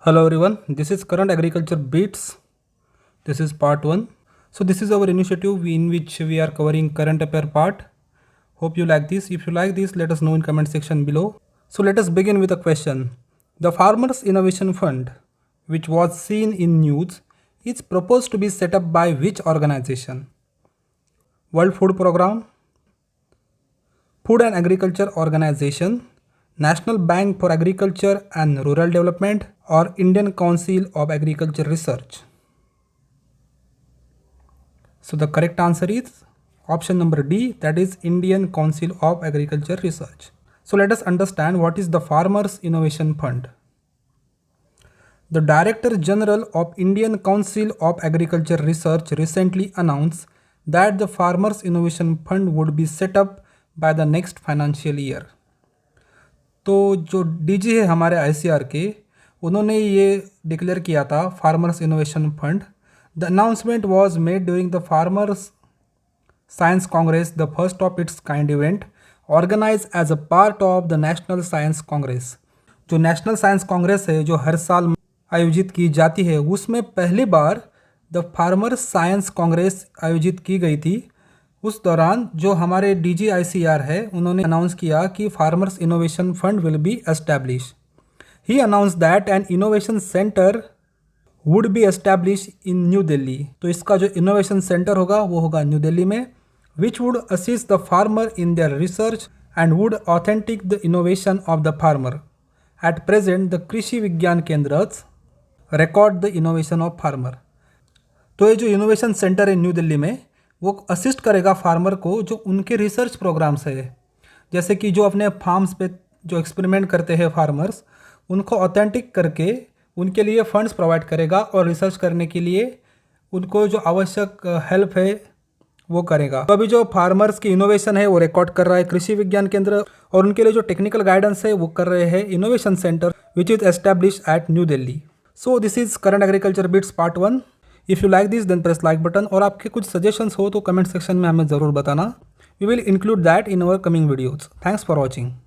Hello everyone, this is Current Agriculture Beats. This is part 1. So this is our initiative in which we are covering current affair part. Hope you like this. If you like this, let us know in comment section below. So let us begin with a question. The Farmers Innovation Fund, which was seen in news, is proposed to be set up by which organization? World Food Program, Food and Agriculture Organization, National Bank for Agriculture and Rural Development, or Indian Council of Agriculture Research? So the correct answer is option number D, that is Indian Council of Agriculture Research. So let us understand what is the Farmers Innovation Fund. The Director General of Indian Council of Agriculture Research recently announced that the Farmers Innovation Fund would be set up by the next financial year. तो जो DG है हमारे ICR के, उन्होंने ये declare किया था farmers innovation fund. The announcement was made during the farmers science congress, the first of its kind event organize as a part of the national science congress. जो नेशनल साइंस कांग्रेस है जो हर साल आयोजित की जाती है, उसमें पहली बार द फार्मर्स साइंस कांग्रेस आयोजित की गई थी. उस दौरान जो हमारे DGICR है, उन्होंने अनाउंस किया कि farmers innovation fund will be establish. He announce that N innovation centre would be establish in new Delhi. तो इसका जो इनोवेशन सेंटर होगा वो होगा न्यू दिल्ली में, which would assist the farmer in their research and would authentic the innovation of the farmer. At present the कृषि विज्ञान केंद्र record the innovation of farmer. तो ये जो इनोवेशन सेंटर है न्यू दिल्ली में, वो असिस्ट करेगा फार्मर को जो उनके रिसर्च प्रोग्राम्स है. जैसे कि जो अपने फार्म्स पे जो एक्सपेरिमेंट करते हैं फार्मर्स, उनको ऑथेंटिक करके उनके लिए फंड्स प्रोवाइड करेगा और रिसर्च करने के लिए उनको जो आवश्यक हेल्प है वो करेगा. तो अभी जो फार्मर्स की इनोवेशन है वो रिकॉर्ड कर रहा है कृषि विज्ञान केंद्र, और उनके लिए जो टेक्निकल गाइडेंस है वो कर रहे हैं innovation center which is establish at New Delhi. So this is current agriculture bits part 1. If you like this then press like button, और आपके कुछ सजेशंस हो तो कमेंट सेक्शन में हमें ज़रूर बताना. We will include that in our coming videos. Thanks for watching.